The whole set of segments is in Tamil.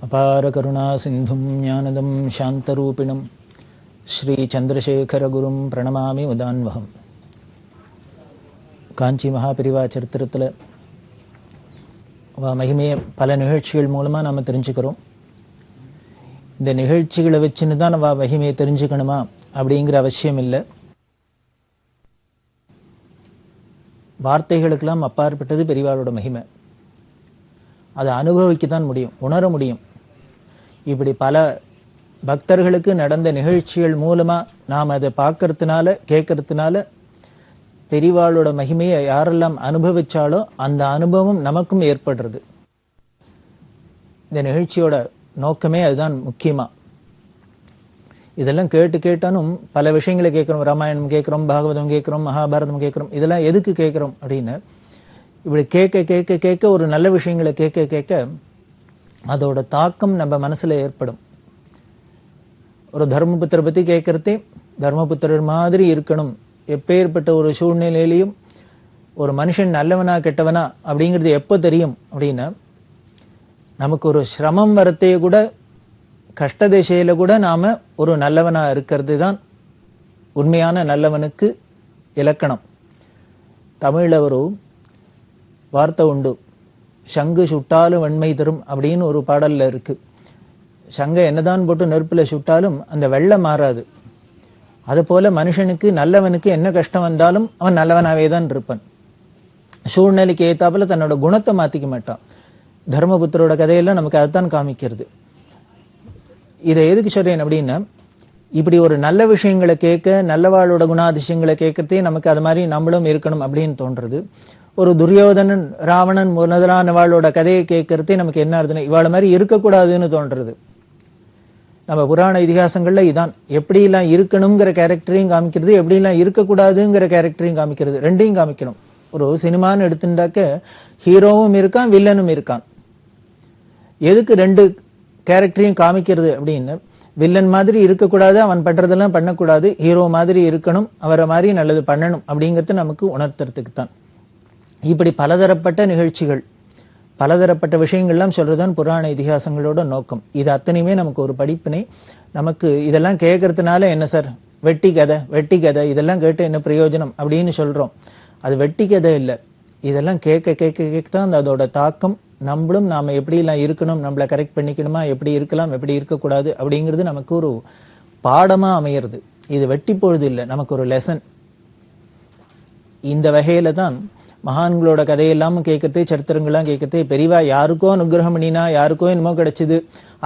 அபார கருணா சிந்தும் ஞானதம் சாந்தரூபிணம் ஸ்ரீ சந்திரசேகரகுரும் பிரணமாமி உதான்வகம். காஞ்சி மகாபிரிவா சரித்திரத்தில் மகிமையை பல நிகழ்ச்சிகள் மூலமாக நாம் தெரிஞ்சுக்கிறோம். இந்த நிகழ்ச்சிகளை வச்சுன்னு தான் நம்ம மகிமையை தெரிஞ்சுக்கணுமா அப்படிங்கிற அவசியம் இல்லை. வார்த்தைகளுக்கெல்லாம் அப்பாற்பட்டது பெரியவாளோட மகிமை. அதை அனுபவிக்கத்தான் முடியும், உணர முடியும். இப்படி பல பக்தர்களுக்கு நடந்த நிகழ்ச்சிகள் மூலமாக நாம் அதை பார்க்கறதுனால கேட்கறதுனால பெரியவாளோட மகிமையை யாரெல்லாம் அனுபவிச்சாலோ அந்த அனுபவம் நமக்கும் ஏற்படுறது. இந்த நிகழ்ச்சியோட நோக்கமே அதுதான். முக்கியமாக இதெல்லாம் கேட்டாலும் பல விஷயங்களை கேட்குறோம். ராமாயணம் கேட்குறோம், பாகவதம் கேட்குறோம், மகாபாரதம் கேட்குறோம். இதெல்லாம் எதுக்கு கேட்குறோம் அப்படின்னு இப்படி கேட்க ஒரு நல்ல விஷயங்களை கேட்க அதோட தாக்கம் நம்ம மனசில் ஏற்படும். ஒரு தர்மபுத்திரை பற்றி கேட்குறதே தர்மபுத்திரர் மாதிரி இருக்கணும், எப்பேற்பட்ட ஒரு சூழ்நிலையிலையும் ஒரு மனுஷன் நல்லவனா கெட்டவனா அப்படிங்கிறது எப்போ தெரியும் அப்படின்னா, நமக்கு ஒரு சிரமம் வரத்தையே கூட கஷ்ட திசையில் கூட நாம் ஒரு நல்லவனா இருக்கிறது தான் உண்மையான நல்லவனுக்கு இலக்கணம். தமிழில் ஒரு வார்த்தை உண்டு, சங்கு சுட்டாலும் வெண்மை தரும் அப்படின்னு ஒரு பாடலில் இருக்குது. சங்கை என்னதான் போட்டு நெருப்பில் சுட்டாலும் அந்த வெள்ளம் மாறாது. அதுபோல் மனுஷனுக்கு நல்லவனுக்கு என்ன கஷ்டம் வந்தாலும் அவன் நல்லவனாகவே தான் இருப்பான். சூழ்நிலைக்கு ஏற்றாப்புல தன்னோட குணத்தை மாற்றிக்க மாட்டான். தர்மபுத்திரோட கதையெல்லாம் நமக்கு அதுதான் காமிக்கிறது. இதை எதுக்கு சொல்றேன் அப்படின்னா, இப்படி ஒரு நல்ல விஷயங்களை கேட்க, நல்லவாளோட குணாதிசயங்களை கேட்கறதே நமக்கு அது மாதிரி நம்மளும் இருக்கணும் அப்படின்னு தோன்றது. ஒரு துரியோதனன், ராவணன் முதலானவாளோட கதையை கேட்கறதே நமக்கு என்ன அர்த்தம், இவாள மாதிரி இருக்கக்கூடாதுன்னு தோன்றது. நம்ம புராண இதிகாசங்கள்ல இதான், எப்படிலாம் இருக்கணுங்கிற கேரக்டரையும் காமிக்கிறது, எப்படிலாம் இருக்கக்கூடாதுங்கிற கேரக்டரையும் காமிக்கிறது. ரெண்டையும் காமிக்கணும். ஒரு சினிமான்னு எடுத்துட்டாக்க ஹீரோவும் இருக்கான், வில்லனும் இருக்கான். எதுக்கு ரெண்டு கேரக்டரையும் காமிக்கிறது அப்படின்னு, வில்லன் மாதிரி இருக்கக்கூடாது, அவன் பண்றதெல்லாம் பண்ணக்கூடாது, ஹீரோ மாதிரி இருக்கணும், அவரை மாதிரி நல்லது பண்ணணும் அப்படிங்கிறது நமக்கு உணர்த்துறதுக்கு தான். இப்படி பலதரப்பட்ட நிகழ்ச்சிகள், பலதரப்பட்ட விஷயங்கள்லாம் சொல்றதுதான் புராண இதிகாசங்களோட நோக்கம். இது அத்தனையுமே நமக்கு ஒரு படிப்பினை. நமக்கு இதெல்லாம் கேட்கறதுனால என்ன சார், வெட்டி கதை இதெல்லாம் கேட்டு என்ன பிரயோஜனம் அப்படின்னு சொல்றோம். அது வெட்டி கதை இல்லை. இதெல்லாம் கேட்க தான் அதோட தாக்கம். நம்மளும் நாம் எப்படிலாம் இருக்கணும், நம்மளை கரெக்ட் பண்ணிக்கணுமா, எப்படி இருக்கலாம், எப்படி இருக்கக்கூடாது அப்படிங்கிறது நமக்கு ஒரு பாடமாக அமையிறது. இது வெட்டி பொழுது இல்லை, நமக்கு ஒரு லெசன். இந்த வகையில தான் மகான்களோட கதையெல்லாமும் கேட்கறது, சரித்திரங்கள்லாம் கேட்கறது, பெரியவா யாருக்கோ அனுகிரகம் பண்ணினா, யாருக்கோ என்னமோ கிடைச்சிது,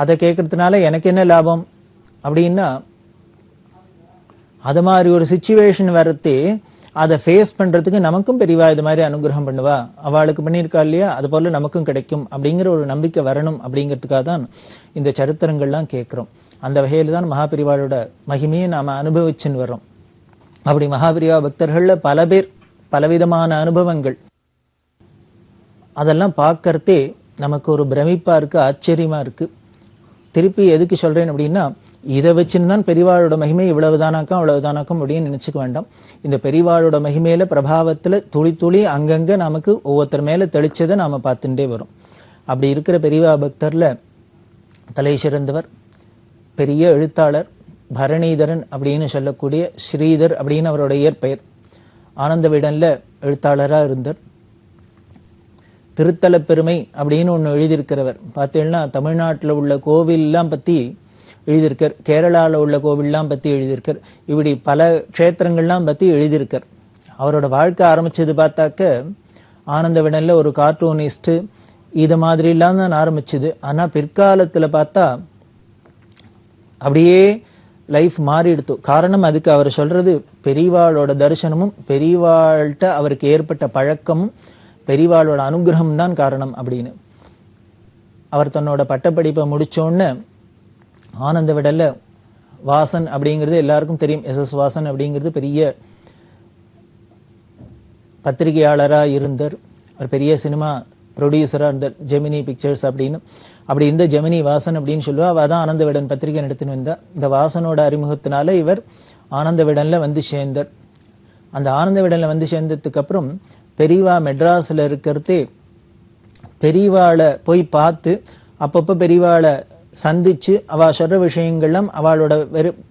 அதை கேட்கறதுனால எனக்கு என்ன லாபம் அப்படின்னா, அது மாதிரி ஒரு சிச்சுவேஷன் வரத்தே அதை ஃபேஸ் பண்றதுக்கு நமக்கும் பெரியவா இது மாதிரி அனுகிரகம் பண்ணுவா, அவளுக்கு பண்ணியிருக்கா இல்லையா, அது போல நமக்கும் கிடைக்கும் அப்படிங்கிற ஒரு நம்பிக்கை வரணும் அப்படிங்கிறதுக்காக தான் இந்த சரித்திரங்கள்லாம் கேட்குறோம். அந்த வகையில் தான் மகாபெரிவாளோட மகிமையை நாம் அனுபவிச்சுன்னு வர்றோம். அப்படி மகாபெரிவா பக்தர்களில் பல பேர் பலவிதமான அனுபவங்கள், அதெல்லாம் பார்க்கறதே நமக்கு ஒரு பிரமிப்பா இருக்கு, ஆச்சரியமா இருக்கு. திருப்பி எதுக்கு சொல்றேன் அப்படின்னா, இதை வச்சுன்னு தான் பெரியவாளோட மகிமை இவ்வளவுதானாக்கம் அவ்வளவுதானாக்கம் அப்படின்னு நினைச்சுக்க வேண்டாம். இந்த பெரியவாளோட மகிமையில பிரபாவத்துல துளி துளி அங்கங்க நமக்கு ஒவ்வொருத்தர் மேல தெளிச்சதை நாம பார்த்துட்டே வரும். அப்படி இருக்கிற பெரியவா பக்தர்ல தலை சிறந்தவர் பெரிய எழுத்தாளர் பரணிதரன் அப்படின்னு சொல்லக்கூடிய ஸ்ரீதர் அப்படின்னு அவரோட இயற்பெயர். ஆனந்த விடன்ல எழுத்தாளராக இருந்தார். திருத்தல பெருமை அப்படின்னு ஒன்று எழுதியிருக்கிறவர். பார்த்தீங்கன்னா தமிழ்நாட்டில் உள்ள கோவில்லாம் பற்றி எழுதியிருக்கார், கேரளாவில் உள்ள கோவில்லாம் பற்றி எழுதியிருக்கார், இப்படி பல க்ஷேத்திரங்கள்லாம் பற்றி எழுதியிருக்கார். அவரோட வாழ்க்கை ஆரம்பிச்சது பார்த்தாக்க ஆனந்த விடன்ல ஒரு கார்ட்டூனிஸ்ட்டு இது மாதிரிலாம் தான் ஆரம்பிச்சுது. ஆனால் பிற்காலத்தில் பார்த்தா அப்படியே லைஃப் மாறிடுத்து. காரணம் அதுக்கு அவர் சொல்றது பெரியவாளோட தரிசனமும் பெரியவாள்கிட்ட அவருக்கு ஏற்பட்ட பழக்கமும் பெரியவாளோட அனுகிரகம் தான் காரணம் அப்படின்னு. அவர் தன்னோட பட்டப்படிப்பை முடிச்சோன்னு ஆனந்த விடல்ல வாசன் அப்படிங்கிறது எல்லாருக்கும் தெரியும். SS வாசன் அப்படிங்கிறது பெரிய பத்திரிகையாளராக இருந்தார். அவர் பெரிய சினிமா ப்ரொடியூசராக இருந்தார், ஜெமினி பிக்சர்ஸ் அப்படின்னு. அப்படி இருந்த ஜெமினி வாசன் அப்படின்னு சொல்லுவா. அவள் தான் ஆனந்த விடன் பத்திரிகை நடத்தின்னு வந்தா. இந்த வாசனோட அறிமுகத்தினால இவர் ஆனந்த விடனில் வந்து சேர்ந்தார். அந்த ஆனந்த விடனில் வந்து சேர்ந்ததுக்கு அப்புறம் பெரியவா மெட்ராஸில் இருக்கிறதே பெரியவாளை போய் பார்த்து அப்பப்போ பெரியவாளை சந்திச்சு அவ சொல்ற விஷயங்கள்லாம் அவளோட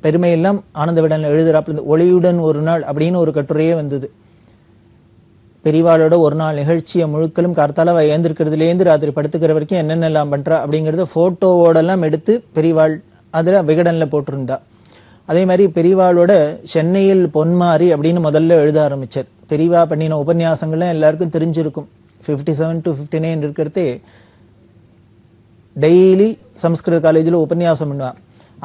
பெருமையெல்லாம் ஆனந்த விடனில் எழுதுறாப்புல ஒளியுடன் ஒரு நாள் அப்படின்னு ஒரு கட்டுரையே வந்தது. பெரியவாளோட ஒரு நாள் நிகழ்ச்சியை முழுக்கலும் கார்த்தால அவ ஏந்திருக்கிறதுலேருந்து ராத்திரி படுத்துக்கிற வரைக்கும் என்னென்னலாம் பண்றா அப்படிங்கறத போட்டோவோடெல்லாம் எடுத்து பெரியவாள் அதுல விகடன்ல போட்டிருந்தா. அதே மாதிரி பெரியவாளோட சென்னையில் பொன்மாரி அப்படின்னு முதல்ல எழுத ஆரம்பிச்சார். பெரியவா பண்ணின உபன்யாசங்கள்லாம் எல்லாருக்கும் தெரிஞ்சிருக்கும். 57 to 59 இருக்கிறதே டெய்லி சம்ஸ்கிருத காலேஜில் உபன்யாசம் பண்ணுவா.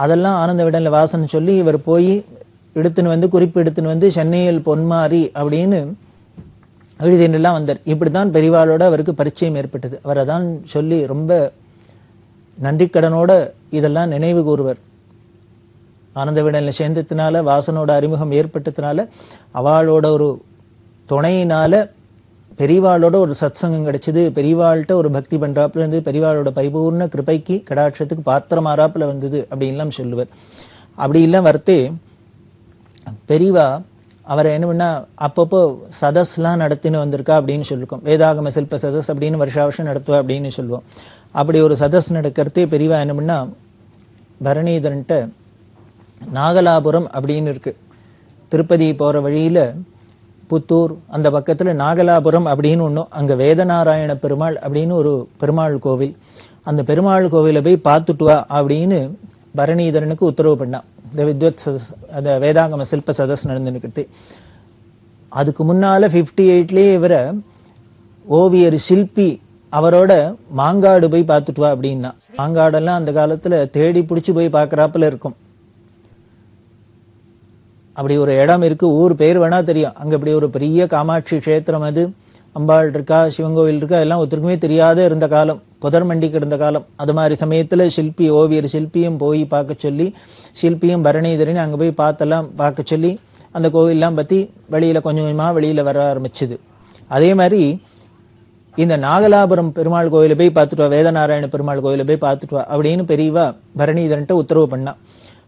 அதெல்லாம் ஆனந்த விடனில் வாசன் சொல்லி இவர் போய் எடுத்துன்னு வந்து குறிப்பு எடுத்துன்னு வந்து சென்னையில் பொன்மாரி அப்படின்னு எழுதினெல்லாம் வந்தார். இப்படித்தான் பெரியவாளோட அவருக்கு பரிச்சயம் ஏற்பட்டது. அவர் அதான் சொல்லி ரொம்ப நன்றிக்கடனோட இதெல்லாம் நினைவு கூறுவர். ஆனந்த விடனில் சேர்ந்ததுனால வாசனோட அறிமுகம் ஏற்பட்டதுனால அவளோட ஒரு துணையினால பெரியவாளோட ஒரு சத்சங்கம் கிடைச்சது. பெரியவாள்கிட்ட ஒரு பக்தி பண்றாப்புல இருந்து பெரியவாளோட பரிபூர்ண கிருபைக்கு கடாட்சத்துக்கு பாத்திரமாறாப்புல வந்தது அப்படின்லாம் சொல்லுவார். அப்படி எல்லாம் வரத்தே பெரியவா அவரை என்ன பண்ணா அப்பப்போ சதஸ்லாம் நடத்தின்னு வந்திருக்கா அப்படின்னு சொல்லிருக்கோம். வேதாகம சில்ப சதஸ் அப்படின்னு வருஷா வருஷம் நடத்துவா அப்படின்னு சொல்லுவோம். அப்படி ஒரு சதஸ் நடக்கிறதே பெரியவா என்ன பண்ணா பரணிதரன்ட்ட நாகலாபுரம் அப்படின்னு இருக்கு, திருப்பதி போற வழியில புத்தூர் அந்த பக்கத்துல நாகலாபுரம் அப்படின்னு ஒன்றும், அங்க வேதநாராயண பெருமாள் அப்படின்னு ஒரு பெருமாள் கோவில், அந்த பெருமாள் கோவிலை போய் பார்த்துட்டு வா அப்படின்னு பரணிதரனுக்கு உத்தரவு பண்ணான். இந்த வித்வத் சதஸ் அந்த வேதாகம சில்ப சதஸ் நடந்துன்னு. அதுக்கு முன்னால 58லயே இவரை ஓவியர் சில்பி அவரோட மாங்காடு போய் பார்த்துட்டு வா அப்படின்னா, மாங்காடெல்லாம் அந்த காலத்துல தேடி பிடிச்சி போய் பார்க்கறாப்புல இருக்கும். அப்படி ஒரு இடம் இருக்கு, ஊர் பேர் வேணா தெரியும். அங்க அப்படி ஒரு பெரிய காமாட்சி கஷேத்திரம், அது அம்பாள் இருக்கா, சிவங்கோவில் இருக்கா, எல்லாம் ஒருத்தருக்குமே தெரியாத இருந்த காலம், புதர் மண்டிக்கு இருந்த காலம். அது மாதிரி சமயத்துல சில்பி ஓவியர் சில்பியும் போய் பார்க்க சொல்லி, சில்பியும் பரணிதரன் அங்க போய் பார்க்க சொல்லி அந்த கோவில்லாம் பத்தி வெளியில கொஞ்சம் கொஞ்சமா வெளியில வர ஆரம்பிச்சுது. அதே மாதிரி இந்த நாகலாபுரம் பெருமாள் கோயிலை போய் பார்த்துட்டு வா, வேதநாராயண பெருமாள் கோயிலை போய் பார்த்துட்டு வா அப்படின்னு பெரியவா பரணிதரன்ட்ட உத்தரவு பண்ணா.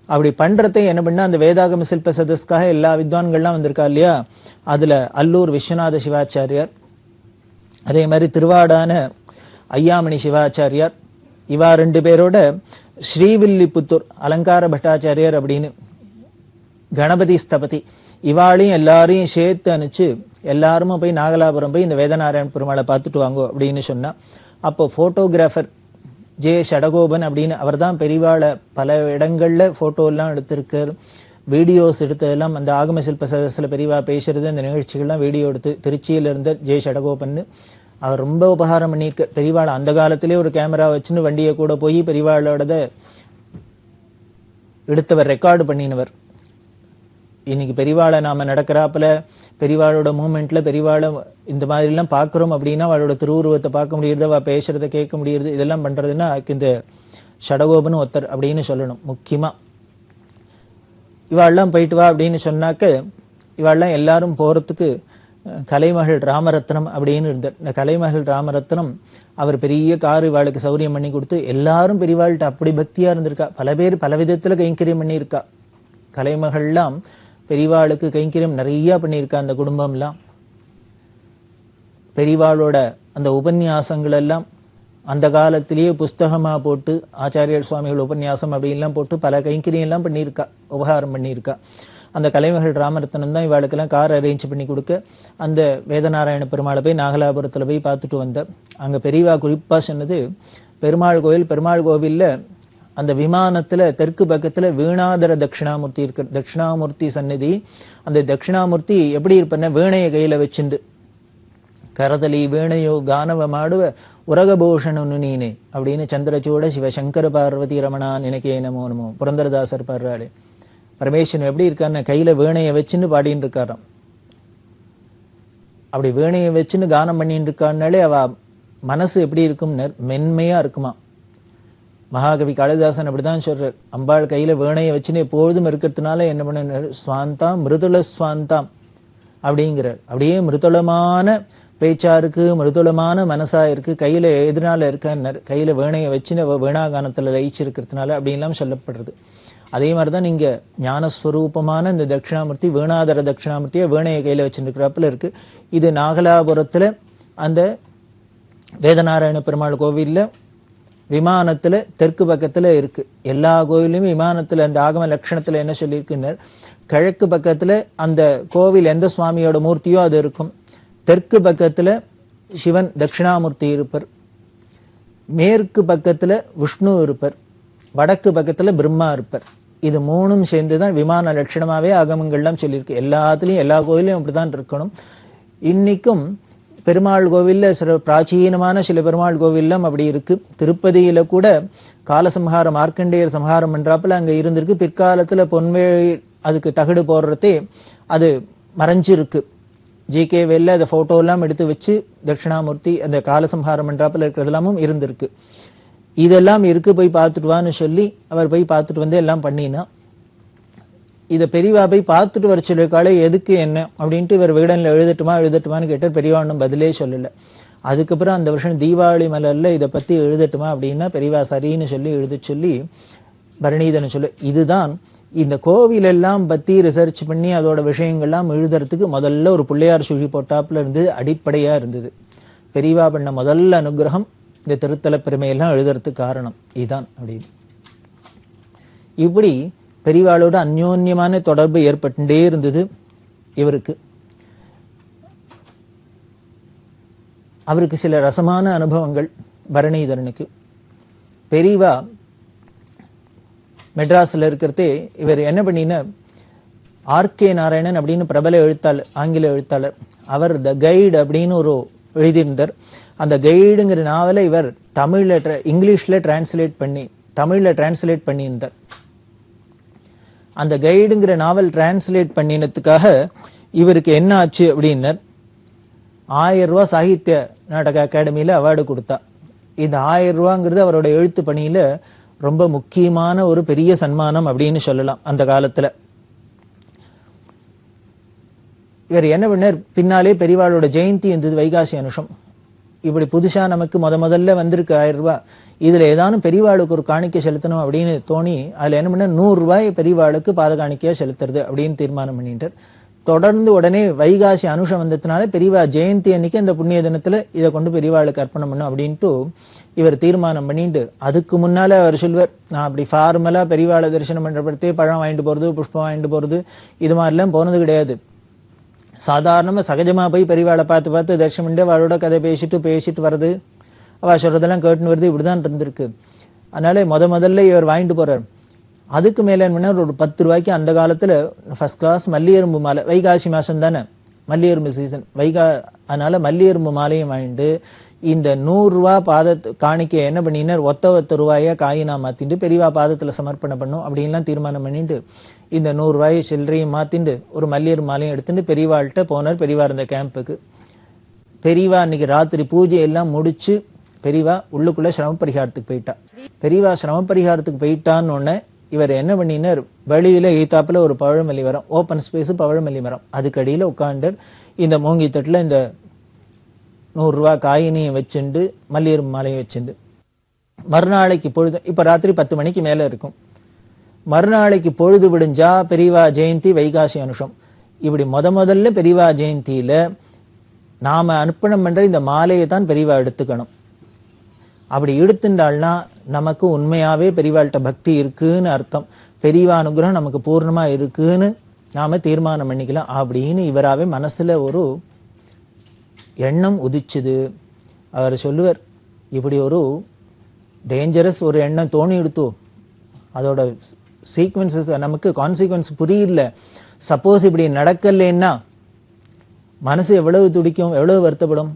அப்படி பண்றதை என்ன பண்ணா, அந்த வேதாகம சில்ப சதஸ்க்காக எல்லா வித்வான்கள்லாம் வந்திருக்கா இல்லையா, அதுல அல்லூர் விஸ்வநாத சிவாச்சாரியார், அதே மாதிரி திருவாடான ஐயாமணி சிவாச்சாரியார், இவா 2 பேரோட ஸ்ரீவில்லிபுத்தூர் அலங்கார பட்டாச்சாரியார் அப்படின்னு கணபதி ஸ்தபதி, இவாளையும் எல்லாரையும் சேர்த்து அனுப்பிச்சு எல்லாருமே போய் நாகலாபுரம் போய் இந்த வேதநாராயண பெருமாளை பார்த்துட்டு வாங்கோ அப்படின்னு சொன்னா. அப்போ போட்டோகிராஃபர் ஜே ஷடகோபன் அப்படின்னு அவர் தான் பெரியவாளை பல இடங்கள்ல போட்டோ எல்லாம் எடுத்திருக்கார், வீடியோஸ் எடுத்ததெல்லாம். அந்த ஆகம சில்ப சதஸ்ல பெரியவா பேசுறது அந்த நிகழ்ச்சிகள்லாம் வீடியோ எடுத்து திருச்சியில இருந்த ஜே ஷடகோபன் அவர் ரொம்ப உபகாரம் பண்ணியிருக்க. பெரியவாளை அந்த காலத்திலே ஒரு கேமரா வச்சுன்னு வண்டியை கூட போய் பெரியவாளோட எடுத்தவர், ரெக்கார்டு பண்ணினவர். இன்னைக்கு பெரியவாளை நாம நடக்கிறாப்புல பெரியவாளோட மூமெண்ட்ல பெரியவாளை இந்த மாதிரி எல்லாம் பாக்குறோம் அப்படின்னா அவளோட திருவுருவத்தை பார்க்க முடியுது, அவ பேசுறதை கேட்க முடியுது. இதெல்லாம் பண்றதுன்னா இந்த ஷடகோபன் ஒருத்தர் அப்படின்னு சொல்லணும். முக்கியமா இவாள்லாம் போயிட்டு வா அப்படின்னு சொன்னாக்க இவாள்லாம் எல்லாரும் போறதுக்கு கலைமகள் ராமரத்னம் அப்படின்னு இருந்தார். இந்த கலைமகள் ராமரத்னம் அவர் பெரிய கார் இவாளுக்கு சௌரியம் பண்ணி கொடுத்து எல்லாரும் பெரியவாள்கிட்ட அப்படி பக்தியா இருந்திருக்கா. பல பேர் பல விதத்துல கைங்கரியம் பண்ணியிருக்கா. கலைமகள்லாம் பெரியவாளுக்கு கைங்கரியம் நிறைய பண்ணியிருக்கா. அந்த குடும்பம்லாம் பெரியவாளோட அந்த உபன்யாசங்கள் எல்லாம் அந்த காலத்திலேயே புஸ்தகமா போட்டு ஆச்சாரியர் சுவாமிகள் உபன்யாசம் அப்படின்லாம் போட்டு பல கைங்கரியம் எல்லாம் பண்ணியிருக்கா, உபகாரம் பண்ணியிருக்கா. அந்த கலைமகள் ராமரத்னம் தான் இவாளுக்கெல்லாம் கார் அரேஞ்ச் பண்ணி கொடுக்க அந்த வேதநாராயண பெருமாளை போய் நாகலாபுரத்துல போய் பார்த்துட்டு வந்த. அங்க பெரியவா குறிப்பா சொன்னது, பெருமாள் கோவில்ல அந்த விமானத்துல தெற்கு பக்கத்துல வீணாதர தட்சிணாமூர்த்தி இருக்கு. தட்சிணாமூர்த்தி சந்நிதி. அந்த தட்சிணாமூர்த்தி எப்படி இருப்பன, வீணைய கையில வச்சுண்டு கரதலி வீணையோ கானவ மாடுவ உரகபூஷணு நீனே அப்படின்னு சந்திரச்சூட சிவசங்கர பார்வதி ரமணா நினைக்கே நமோ நமோ புரந்தரதாசர் பாடுறாரு. பரமேஸ்வரன் எப்படி இருக்காருன்னு கையில வீணைய வச்சுன்னு பாடின்னு இருக்காராம். அப்படி வீணைய வச்சுன்னு கானம் பண்ணிட்டு இருக்காருனாலே அவ மனசு எப்படி இருக்கும், மென்மையா இருக்குமா. மகாகவி காளிதாசன் அப்படிதான் சொல்றார், அம்பாள் கையில வீணைய வச்சுன்னு எப்பொழுதும் இருக்கிறதுனால என்ன பண்ண, ஸ்வாந்தாம் மிருதுள ஸ்வாந்தாம் அப்படிங்கிறார். அப்படியே மிருதுளமான பேச்சா இருக்கு, மிருதுளமான மனசா இருக்கு, கையில எதனால இருக்கார், கையில வீணைய வச்சுன்னு வீணாகானத்துல லயிச்சிருக்கிறதுனால அப்படின்லாம் சொல்லப்படுறது. அதே மாதிரிதான் இங்க ஞானஸ்வரூபமான இந்த தட்சிணாமூர்த்தி வீணாதர தட்சிணாமூர்த்தியை வீணைய கையில வச்சுருக்கிறாப்புல இருக்கு. இது நாகலாபுரத்துல அந்த வேதநாராயண பெருமாள் கோவில்ல விமானத்துல தெற்கு பக்கத்துல இருக்கு. எல்லா கோவிலையும் விமானத்துல அந்த ஆகம லட்சணத்துல என்ன சொல்லியிருக்குன்னு, கிழக்கு பக்கத்துல அந்த கோவில் எந்த சுவாமியோட மூர்த்தியோ அது இருக்கும். தெற்கு பக்கத்துல சிவன் தட்சிணாமூர்த்தி இருப்பர், மேற்கு பக்கத்துல விஷ்ணு இருப்பர், வடக்கு பக்கத்துல பிரம்மா இருப்பர். இது மூணும் சேர்ந்துதான் விமான லட்சணமாவே ஆகமங்கள்லாம் சொல்லியிருக்கு. எல்லாத்துலயும் எல்லா கோவிலையும் அப்படிதான் இருக்கணும். இன்னைக்கும் பெருமாள் கோவில்ல சில பிராச்சீனமான சில பெருமாள் கோவில்லாம் அப்படி இருக்கு. திருப்பதியில கூட காலசம்ஹாரம் மார்க்கண்டேயர் சம்ஹாரம் பண்றாப்புல அங்க இருந்திருக்கு. பிற்காலத்துல பொன்வேழி அதுக்கு தகடு போடுறதே அது மறைஞ்சிருக்கு. ஜி.கே. வேல்ல அந்த போட்டோ எல்லாம் எடுத்து வச்சு தட்சிணாமூர்த்தி அந்த காலசம்ஹாரம் பண்றாப்புல இருக்கிறதெல்லாமும் இருந்திருக்கு. இதெல்லாம் இருக்கு, போய் பார்த்துட்டு வான்னு சொல்லி அவர் போய் பார்த்துட்டு வந்து எல்லாம் பண்ணினா, இதை பெரியவா போய் பார்த்துட்டு வர சொல்லிருக்காளே எதுக்கு என்ன அப்படின்ட்டு இவர் விகடன்ல எழுதட்டுமான்னு கேட்டார். பெரியவா ஒன்றும் பதிலே சொல்லல. அதுக்கப்புறம் அந்த வருஷம் தீபாவளி மலர்ல இதை பத்தி எழுதட்டுமா அப்படின்னா பெரியவா சரின்னு சொல்லி எழுத சொல்லி பரணிதனை சொல்லு. இதுதான் இந்த கோவில் எல்லாம் பத்தி ரிசர்ச் பண்ணி அதோட விஷயங்கள்லாம் எழுதுறதுக்கு முதல்ல ஒரு பிள்ளையார் சுழி போட்டாப்புல இருந்து அடிப்படையா இருந்தது. பெரியவா பண்ண முதல்ல அனுகிரகம் இந்த திருத்தல பெருமையெல்லாம் எழுதுறதுக்கு காரணம் இதுதான். அப்படின்னு இப்படி பெரியவாளோட அந்யோன்யமான தொடர்பு ஏற்பட்டுட்டே இருந்தது இவருக்கு. அவருக்கு சில ரசமான அனுபவங்கள் பரணிதரனுக்கு. பெரியவா மெட்ராஸ்ல இருக்கிறதே இவர் என்ன பண்ணின, ஆர்.கே. நாராயணன் அப்படின்னு பிரபல எழுத்தாளர், ஆங்கில எழுத்தாளர், அவர் த கைடு அப்படின்னு ஒரு எழுதியிருந்தார். அந்த கைடுங்கிற நாவலை இவர் தமிழ்ல இங்கிலீஷ்ல டிரான்ஸ்லேட் பண்ணி தமிழ்ல டிரான்ஸ்லேட் பண்ணியிருந்தார். அந்த கைடுங்கிற நாவல் டிரான்ஸ்லேட் பண்ணினதுக்காக இவருக்கு என்ன ஆச்சு அப்படின்னர், 1000 ரூபாய் சாகித்ய நாடக அகாடமியில அவார்டு கொடுத்தா. இந்த 1000 ரூபாங்கிறது அவரோட எழுத்து பணியில ரொம்ப முக்கியமான ஒரு பெரிய சன்மானம் அப்படின்னு சொல்லலாம் அந்த காலத்துல. இவர் என்ன பண்ணார், பின்னாலே பெரியவாளோட ஜெயந்தி இருந்தது, வைகாசி அனுஷம். இப்படி புதுசா நமக்கு முதல்ல வந்திருக்கு 1000 ரூபாய், இதுல ஏதானும் பெரியவாளுக்கு ஒரு காணிக்கை செலுத்தணும் அப்படின்னு தோணி அதுல என்ன பண்ண 100 ரூபாய் பெரியவாளுக்கு பாத காணிக்கையா செலுத்துறது அப்படின்னு தீர்மானம் பண்ணிட்டார். தொடர்ந்து உடனே வைகாசி அனுஷம் வந்ததுனால பெரியவா ஜெயந்தி அன்னைக்கு அந்த புண்ணிய தினத்துல இதை கொண்டு பெரியவாளுக்கு அர்ப்பணம் பண்ணும் அப்படின்ட்டு இவர் தீர்மானம் பண்ணிட்டு, அதுக்கு முன்னால அவர் சொல்வார், நான் அப்படி ஃபார்மலா பெரியவாளை தரிசனம் பண்றப்படுத்தே பழம் வாங்கிட்டு போறது, புஷ்பம் வாங்கிட்டு போறது, இது மாதிரிலாம் போனது கிடையாது. சாதாரணமா சகஜமா போய் பெரியவாளை பார்த்து தரிசனம் பண்ணிட்டு அவளோட கதை பேசிட்டு வர்றது, அவ சொல்றதெல்லாம் கேட்டுன்னு வருது, இப்படிதான் இருந்திருக்கு. அதனால முதல்ல இவர் வாங்கிட்டு போறார். அதுக்கு மேல என்ன, ஒரு 10 ரூபாய்க்கு அந்த காலத்துல ஃபர்ஸ்ட் கிளாஸ் மல்லியரும்பு மாலை, வைகாசி மாசம் தானே மல்லியரும்பு சீசன், அதனால மல்லியரும்பு மாலையும் வாங்கிட்டு இந்த 100 ரூபாய் காணிக்கை என்ன பண்ணினார், ஒத்த ரூபாயா காயினா மாத்திட்டு பெரியவா பாதத்துல சமர்ப்பணம் பண்ணும் அப்படின்லாம் தீர்மானம் பண்ணிட்டு இந்த 100 ரூபாயை சில்லறையும் மாத்திட்டு ஒரு மல்லியர் மாலையும் எடுத்துட்டு பெரியவாள்கிட்ட போனார். பெரியவா இருந்த கேம்புக்கு. பெரியவா அன்னைக்கு ராத்திரி பூஜை எல்லாம் முடிச்சு பெரியவா உள்ளுக்குள்ள சிரம பரிகாரத்துக்கு போயிட்டா. பெரியவா சிரம பரிகாரத்துக்கு போயிட்டான்னு உடனே இவர் என்ன பண்ணினார், வெளியில ஈத்தாப்புல ஒரு பழமல்லி மரம், ஓப்பன் ஸ்பேஸ் பழமல்லி மரம், அதுக்கு அடியில உட்காந்து இந்த மூங்கி தட்டுல இந்த 100 ரூபாய் காயினையும் வச்சுண்டு மல்லியரும் மாலையும் வச்சுண்டு மறுநாளைக்கு பொழுது, இப்ப ராத்திரி 10 மணிக்கு மேல இருக்கும், மறுநாளைக்கு பொழுது விடிஞ்சா பெரியவா ஜெயந்தி வைகாசி அனுஷம். இப்படி முதல்ல பெரியவா ஜெயந்தியில நாம அர்ப்பணம் பண்ற இந்த மாலையை தான் பெரியவா எடுத்துக்கணும். அப்படி எடுத்துட்டாள்னா நமக்கு உண்மையாவே பெரியவாள்கிட்ட பக்தி இருக்குன்னு அர்த்தம், பெரியவா அனுகிரகம் நமக்கு பூர்ணமா இருக்குன்னு நாம தீர்மானம் பண்ணிக்கலாம் அப்படின்னு இவராவே மனசுல ஒரு எண்ணம் உதிச்சுது. அவர் சொல்லுவார், இப்படி ஒரு டேஞ்சரஸ் ஒரு எண்ணம் தோணி எடுத்தோ, அதோட சீக்வன்சஸ் நமக்கு கான்சிக்வன்ஸ் புரியல. சப்போஸ் இப்படி நடக்கலைன்னா மனசு எவ்வளவு துடிக்கும், எவ்வளவு வருத்தப்படும்.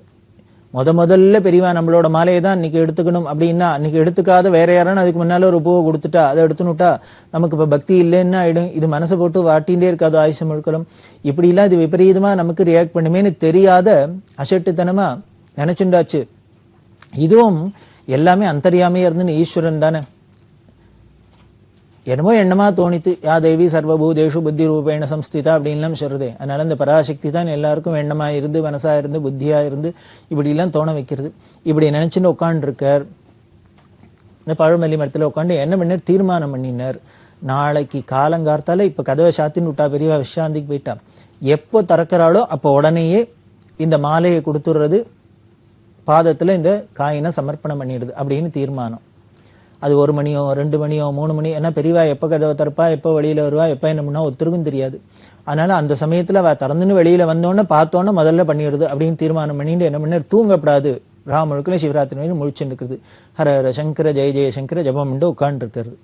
முதல்ல பெரியவா நம்மளோட மாலையை தான் இன்னைக்கு எடுத்துக்கணும் அப்படின்னா, அன்னைக்கு எடுத்துக்காத வேற யாரான அதுக்கு முன்னால ஒரு பூவை கொடுத்துட்டா, அதை எடுத்துனுட்டா நமக்கு இப்ப பக்தி இல்லைன்னா ஆயிடும். இது மனசை போட்டு வாட்டிகிட்டே இருக்காது ஆயுஷம் முழுக்கலாம். இப்படி எல்லாம் இது விபரீதமா நமக்கு ரியாக்ட் பண்ணுமேன்னு தெரியாத அசட்டுத்தனமா நினைச்சுண்டாச்சு. இதுவும் எல்லாமே அந்தரியாமையா இருந்து ஈஸ்வரன் தானே. என்னமோ எண்ணமா தோணித்து, யா தேவி சர்வபூதேஷு புத்தி ரூபேண சம்ஸ்திதா அப்படின்லாம் சொல்றதே. அதனால இந்த பராசக்தி தான் எல்லாருக்கும் எண்ணமா இருந்து மனசா இருந்து புத்தியா இருந்து இப்படி எல்லாம் தோண வைக்கிறது. இப்படி நினைச்சுன்னு உட்காந்துருக்கார். இந்த பழமல்லி மரத்துல உட்காந்து என்ன பண்ணார், தீர்மானம் பண்ணினார், நாளைக்கு காலங்கார்த்தால இப்ப கதவை சாத்தின்னு விட்டா, பெரியவா விஸ்ராந்திக்கு போயிட்டா, எப்போ திறக்கிறாளோ அப்போ உடனேயே இந்த மாலையை கொடுத்துடுறது, பாதத்துல இந்த காயினை சமர்ப்பணம் பண்ணிடுது அப்படின்னு தீர்மானம். அது 1 மணியோ 2 மணியோ 3 மணி, ஏன்னா பெரியவா எப்போ கதவை திறப்பா, எப்போ வெளியில வருவா, எப்போ என்ன பண்ணா ஒருத்தருக்கும் தெரியாது. அதனால அந்த சமயத்துல அவ திறந்துன்னு வெளியில வந்தோடனே பார்த்தோன்னே முதல்ல பண்ணிடுது அப்படின்னு தீர்மானம் பண்ணிட்டு என்ன பண்ண, தூங்கப்படாது, ராமுழுக்குல சிவராத்திரி முழிச்சுட்டு இருக்கிறது. ஹர ஹர சங்கர ஜெய ஜெய சங்கர ஜபம் பண்ணிட்டு உட்கார்ந்து இருக்கிறது.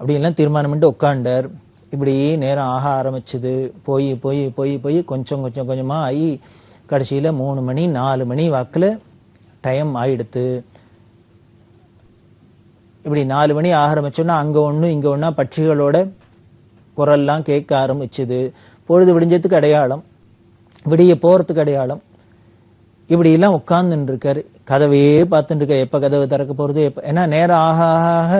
அப்படின்லாம் தீர்மானம் பண்ணிட்டு உட்காண்டார். இப்படி நேரம் ஆக ஆரம்பிச்சது. போய் போய் போய் போய் கொஞ்சம் கொஞ்சம் கொஞ்சமா ஆகி கடைசியில 3 மணி 4 மணி வாக்குல டைம் ஆயிடுத்து. இப்படி 4 மணி ஆரம்பிச்சோன்னா அங்க ஒண்ணு இங்க ஒண்ணா பட்சிகளோட குரல்லாம் கேட்க ஆரம்பிச்சுது. பொழுது விடிஞ்சதுக்கு அடையாளம், விடிய போறதுக்கு அடையாளம். இப்படி எல்லாம் உட்கார்ந்துட்டு இருக்காரு, கதவையே பார்த்துட்டு இருக்காரு, எப்ப கதவை திறக்க போறது, ஏன்னா நேரம் ஆக ஆக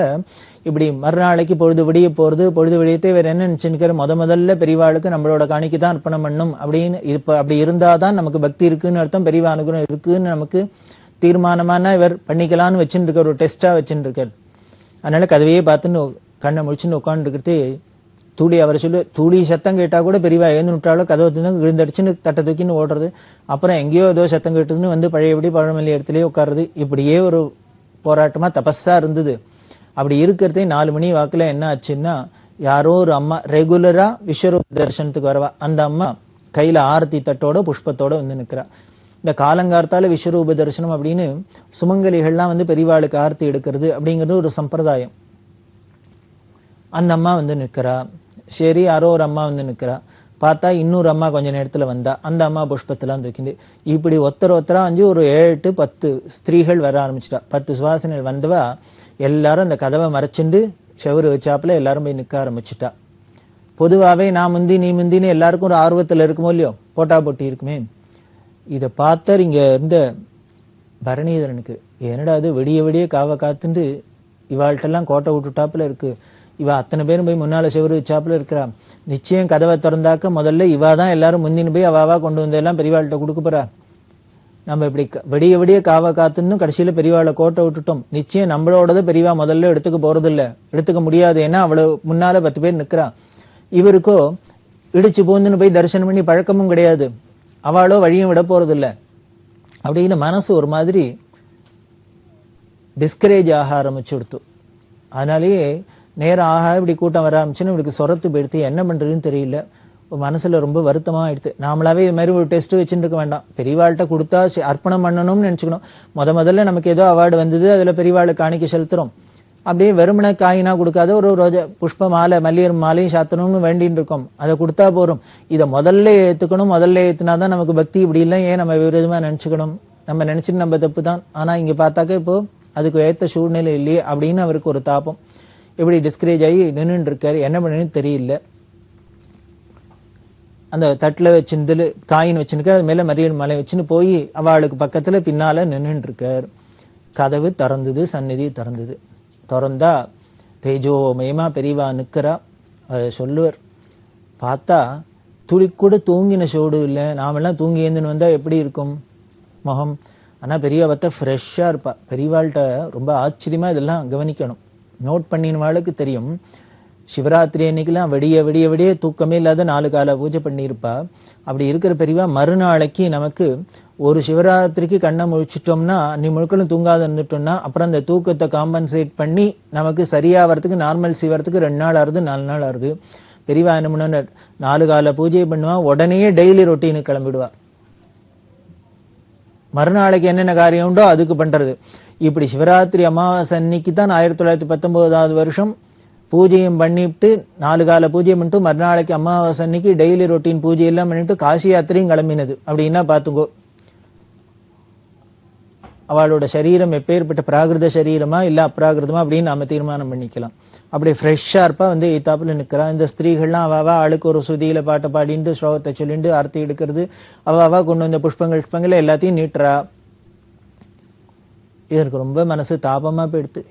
இப்படி மறுநாளைக்கு பொழுது விடிய போறது. பொழுது விடியத்தை வேற என்ன நினைச்சுருக்காரு, முதல்ல பெரியவாளுக்கு நம்மளோட காணிக்கை தான் அர்ப்பணம் பண்ணும் அப்படின்னு. இப்ப அப்படி இருந்தாதான் நமக்கு பக்தி இருக்குன்னு அர்த்தம், பெரியவா அனுகிரகம் இருக்குன்னு நமக்கு தீர்மானமான இவர் பண்ணிக்கலாம்னு வச்சுட்டு இருக்காரு, ஒரு டெஸ்டா வச்சுட்டு இருக்காரு. அதனால கதவையே பார்த்துன்னு கண்ணை முடிச்சுன்னு உட்காந்து இருக்கிறது. தூளி அவரை சொல்லு, தூளி சத்தம் கேட்டா கூட பெரியவா ஏந்து விட்டாலும் கதவை விழுந்தடிச்சுன்னு தட்டை தூக்கின்னு ஓடுறது. அப்புறம் எங்கேயோ ஏதோ சத்தம் கேட்டதுன்னு வந்து பழையபடி பழமல்லி இடத்துலயே உட்காருது. இப்படியே ஒரு போராட்டமா தபஸா இருந்தது. அப்படி இருக்கிறதே 4 மணி வாக்குல என்ன ஆச்சுன்னா, யாரோ ஒரு அம்மா ரெகுலரா விஸ்வரூப தரிசனத்துக்கு வரவா, அந்த அம்மா கையில ஆரத்தி தட்டோட புஷ்பத்தோட வந்து நிக்கிறா. இந்த காலங்கார்த்தால விஸ்வரூப தரிசனம் அப்படின்னு சுமங்கலிகள்லாம் வந்து பெரியவாளுக்கு ஆர்த்தி எடுக்கிறது அப்படிங்கிறது ஒரு சம்பிரதாயம். அந்த அம்மா வந்து நிக்கிறா. சரி, யாரோ ஒரு அம்மா வந்து நிக்கிறா. பார்த்தா இன்னொரு அம்மா கொஞ்ச நேரத்துல வந்தா. அந்த அம்மா புஷ்பத்தெல்லாம் தூக்கிண்டு இப்படி ஒருத்தரா ஒரு 7 10 ஸ்திரீகள் வர ஆரம்பிச்சிட்டா. 10 சுவாசனைகள் வந்தவா எல்லாரும் அந்த கதவை மறைச்சுண்டு செவரு வச்சாப்புல எல்லாரும் போய் நிக்க ஆரம்பிச்சுட்டா. பொதுவாவே நான் முந்தி நீ முந்தின்னு எல்லாருக்கும் ஒரு ஆர்வத்துல இருக்குமோ இல்லையோ, போட்டா போட்டி இருக்குமே. இதை பார்த்தார் இங்க இருந்த பரணிதரனுக்கு, என்னடா அது விடிய விடிய காவை காத்துண்டு இவாள்கிட்டெல்லாம் கோட்டை விட்டுட்டாப்புல இருக்கு, இவ அத்தனை பேரும் போய் முன்னால செவரு வச்சாப்புல இருக்கிறா, நிச்சயம் கதவை திறந்தாக்க முதல்ல இவா தான் எல்லாரும் முந்தின்னு போய் அவாவா கொண்டு வந்தெல்லாம் பெரியவாள்கிட்ட கொடுக்க போறா. நம்ம இப்படி விடிய விடிய காவை காத்துன்னு கடைசியில பெரியவாளை கோட்டை விட்டுட்டோம், நிச்சயம் நம்மளோடத பெரியவா முதல்ல எடுத்துக்க போறது இல்ல, எடுத்துக்க முடியாது, ஏன்னா அவ்வளவு முன்னால 10 பேர் நிக்கிறா. இவருக்கோ இடிச்சு போந்துன்னு போய் தரிசனம் பண்ணி பழக்கமும் கிடையாது, அவளோ வழியும் விட போறது இல்ல அப்படின்னு மனசு ஒரு மாதிரி டிஸ்கரேஜ் ஆக ஆரம்பிச்சுடுத்து. அதனாலேயே நேரம் ஆக இப்படி கூட்டம் வர ஆரம்பிச்சுன்னு இவருக்கு சொரத்து போயிடுத்து, என்ன பண்றதுன்னு தெரியல. மனசுல ரொம்ப வருத்தமா ஆயிடுது. நாமளாவே இது மாதிரி ஒரு டெஸ்ட் வச்சுட்டு இருக்க வேண்டாம், பெரியவாள்கிட்ட கொடுத்தா அர்ப்பணம் பண்ணணும்னு நினைச்சுக்கணும். முதல்ல நமக்கு ஏதோ அவார்டு வந்தது, அதுல பெரியவாளை காணிக்க செலுத்துறோம். அப்படியே வெறுமனை காயினா கொடுக்காத ஒரு ரோஜா புஷ்ப மாலை மல்லிகை மாலையும் சாத்தணும்னு வேண்டின்னு இருக்கோம், அதை கொடுத்தா போறோம். இதை முதல்ல ஏத்துக்கணும், முதல்ல ஏத்துனாதான் நமக்கு பக்தி. இப்படி இல்லை ஏன் நம்ம விரோதமா நினைச்சுக்கணும், நம்ம நினைச்சுட்டு நம்ம தப்பு தான். ஆனா இங்க பார்த்தாக்க இப்போ அதுக்கு ஏத்த சூழ்நிலை இல்லையே அப்படின்னு அவருக்கு ஒரு தாபம். இப்படி டிஸ்கரேஜ் ஆகி நின்றுட்டு இருக்காரு. என்ன பண்ணுன்னு தெரியல. அந்த தட்டுல வச்சிருந்து காயின் வச்சுருக்க, அது மேல மறியல் மலை வச்சுன்னு போய் அவளுக்கு பக்கத்துல பின்னால நின்றுட்டு இருக்கார். கதவு திறந்தது, சந்நிதி திறந்தது. திறந்தா தேஜோமயமா பெரியவா நிக்கிறா. சொல்லுவார், பார்த்தா துளி கூட தூங்கின சோடு இல்லை. நாமெல்லாம் தூங்கி ஏந்துன்னு வந்தா எப்படி இருக்கும் முகம், ஆனா பெரியவா பார்த்தா ஃப்ரெஷ்ஷா இருப்பா. பெரியவாள்கிட்ட ரொம்ப ஆச்சரியமா இதெல்லாம் கவனிக்கணும், நோட் பண்ணினவாளுக்கு தெரியும். சிவராத்திரி அன்னைக்கெல்லாம் விடிய விடிய விடிய தூக்கமே இல்லாத 4 கால பூஜை பண்ணியிருப்பா. அப்படி இருக்கிற பெரியவா மறுநாளைக்கு நமக்கு ஒரு சிவராத்திரிக்கு கண்ணை முழிச்சிட்டோம்னா, நீ முழுக்களும் தூங்காத இருந்துட்டோம்னா, அப்புறம் அந்த தூக்கத்தை காம்பன்சேட் பண்ணி நமக்கு சரியாகிறதுக்கு நார்மல் செய்வறதுக்கு 2 நாள் ஆறுது, 4 நாள் ஆறுது. பெரியவா என்ன பண்ண 4 கால பூஜை பண்ணுவா, உடனே டெய்லி ரொட்டீனுக்கு கிளம்பிடுவா. மறுநாளைக்கு என்னென்ன காரியம் உண்டோ அதுக்கு பண்றது. இப்படி சிவராத்திரி அமாவாசை அன்னைக்கு தான் 1919ஆவது வருஷம் பூஜையும் பண்ணிட்டு 4 கால பூஜை பண்ணிட்டு மறுநாளைக்கு அமாவாசை அன்னைக்கு டெய்லி ரொட்டீன் பூஜை எல்லாம் பண்ணிட்டு காசி யாத்திரையும் கிளம்பினது. அப்படின்னா பாத்துங்கோ, அவளோட சரீரம் எப்பேற்பட்ட பிராகிருத சரீரமா இல்ல அப்ராகிருதமா அப்படின்னு நாம தீர்மானம் பண்ணிக்கலாம். அப்படி ஃப்ரெஷ்ஷா இருப்பா வந்து எத்தாப்புல நிக்கிறா. இந்த ஸ்திரீகள்லாம் அவாவா ஆளுக்கு ஒரு சுதியில பாட்டை பாடிட்டு ஸ்லோகத்தை சொல்லிட்டு ஆர்த்தி எடுக்கிறது, அவாவா கொண்டு வந்த புஷ்பங்கள் எல்லாத்தையும் நீட்டுறா. இதற்கு ரொம்ப மனசு தாபமா போயிடுத்து.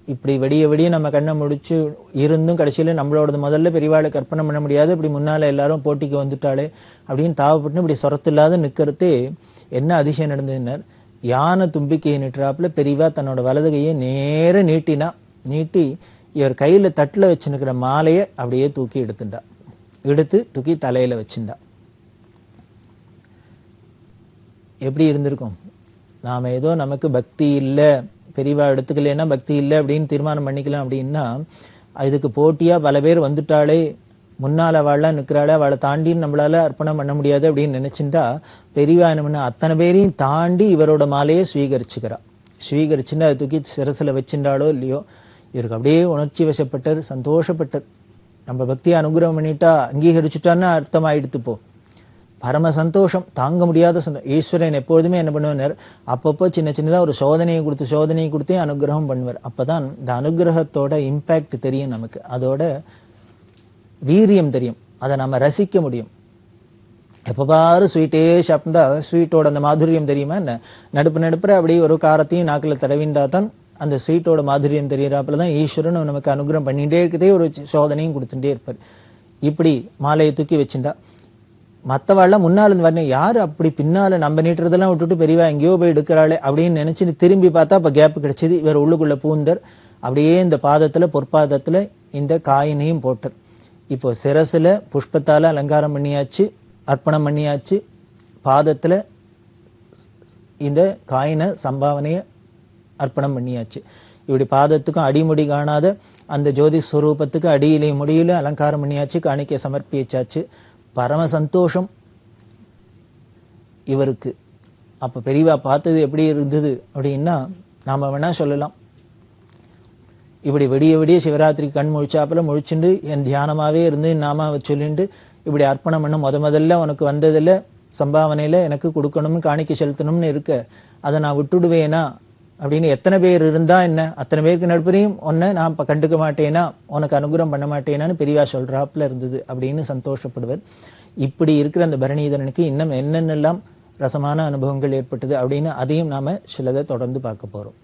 இப்படி விடிய விடிய நம்ம கண்ணை முடிச்சு இருந்தும் கடைசியில நம்மளோட முதல்ல பெரியவாளுக்கு அர்ப்பணம் பண்ண முடியாது, இப்படி முன்னால எல்லாரும் போட்டிக்கு வந்துட்டாளே அப்படின்னு தாவப்பட்டு இப்படி சொரத்து இல்லாத நிக்கிறதே என்ன அதிசயம் நடந்ததுன்னார். யானை தும்பிக்கையை நிட்டுறாப்புல பெரியவா தன்னோட வலது கையை நேர நீட்டினா. நீட்டி இவர் கையில தட்டுல வச்சு நிக்கிற மாலையை அப்படியே தூக்கி எடுத்துட்டா. எடுத்து தூக்கி தலையில வச்சுட்டா. எப்படி இருந்திருக்கும்? நாம ஏதோ நமக்கு பக்தி இல்லை, பெரியவா எடுத்துக்கலைன்னா பக்தி இல்லை அப்படின்னு தீர்மானம் பண்ணிக்கலாம். அப்படின்னா இதுக்கு போட்டியா பல பேர் வந்துட்டாலே, முன்னால் அவள்லாம் நிற்கிறாள், அவளை தாண்டின்னு நம்மளால அர்ப்பணம் பண்ண முடியாது அப்படின்னு நினைச்சுட்டா பெரியவா என்ன பண்ண, அத்தனை பேரையும் தாண்டி இவரோட மாலையை ஸ்வீகரிச்சுக்கிறா. ஸ்வீகரிச்சுட்டு அதை தூக்கி சிரசில் வச்சுட்டாளோ இல்லையோ, இவருக்கு அப்படியே உணர்ச்சி வசப்பட்டார், சந்தோஷப்பட்டார். நம்ம பக்தியை அனுகிரகம் பண்ணிட்டா அங்கீகரிச்சுட்டான்னு அர்த்தம் ஆயிடுத்து. போ பரம சந்தோஷம், தாங்க முடியாத ஈஸ்வரன் எப்பொழுதுமே என்ன பண்ணுவார், அப்பப்போ சின்ன சின்னதாக ஒரு சோதனையை கொடுத்தே அனுகிரகம் பண்ணுவார். அப்பதான் இந்த அனுகிரகத்தோட இம்பேக்ட் தெரியும் நமக்கு, அதோட வீரியம் தெரியும், அதை நம்ம ரசிக்க முடியும். எப்போ பாரு ஸ்வீட்டே சாப்பிட்டா ஸ்வீட்டோட அந்த மாதுரியம் தெரியுமா என்ன? நடுப்புற அப்படியே ஒரு காரத்தையும் நாக்கில் தடவிண்டா தான் அந்த ஸ்வீட்டோட மாதுரியம் தெரிகிறாப்புல தான் ஈஸ்வரன் நமக்கு அனுகிரகம் பண்ணிகிட்டே இருக்கதே, ஒரு சோதனையும் கொடுத்துட்டே இருப்பார். இப்படி மாலையை தூக்கி வச்சுட்டா மற்றவாள்லாம் முன்னால் இருந்து வரணும், யார் அப்படி பின்னால் நம்ம நீட்டுறதெல்லாம் விட்டுட்டு பெரியவா எங்கேயோ போய் எடுக்கிறாளே அப்படின்னு நினச்சின்னு திரும்பி பார்த்தா இப்போ கேப் கிடைச்சிது. இவர் உள்ளுக்குள்ளே பூந்தர் அப்படியே இந்த பாதத்தில் பொற்பாதத்தில் இந்த காயினையும் போட்டார். இப்போ சிரசில் புஷ்பத்தால் அலங்காரம் பண்ணியாச்சு, அர்ப்பணம் பண்ணியாச்சு, பாதத்தில் இந்த காயினை சம்பாவனையை அர்ப்பணம் பண்ணியாச்சு. இப்படி பாதத்துக்கும் அடிமுடி காணாத அந்த ஜோதி ஸ்வரூபத்துக்கு அடியிலையும் முடியிலும் அலங்காரம் பண்ணியாச்சு, காணிக்கை சமர்ப்பிச்சாச்சு. பரம சந்தோஷம் இவருக்கு. அப்ப பெரியவா பார்த்தது எப்படி இருந்தது அப்படின்னா, நாம வேணா சொல்லலாம், இப்படி விடிய விடிய சிவராத்திரிக்கு கண் முழிச்சாப்புல முழிச்சுண்டு என் தியானமாவே இருந்து நாமாவை சொல்லிண்டு இப்படி அர்ப்பணம் பண்ண முதல்ல உனக்கு வந்ததில் சம்பாவனையில எனக்கு கொடுக்கணும்னு காணிக்கை செலுத்தணும்னு இருக்க, அதை நான் விட்டுடுவேனா அப்படின்னு எத்தனை பேர் இருந்தா என்ன, அத்தனை பேருக்கு நடுப்புறையும் உன்னை நான் கண்டுக்க மாட்டேனா, உனக்கு அனுகிரகம் பண்ண மாட்டேனான்னு பெரியவா சொல்றாப்புல இருந்தது அப்படின்னு சந்தோஷப்படுவர். இப்படி இருக்கிற அந்த பரணிதரனுக்கு இன்னும் என்னென்னலாம் ரசமான அனுபவங்கள் ஏற்பட்டது அப்படின்னு அதையும் நாம சிலதை தொடர்ந்து பார்க்க போறோம்.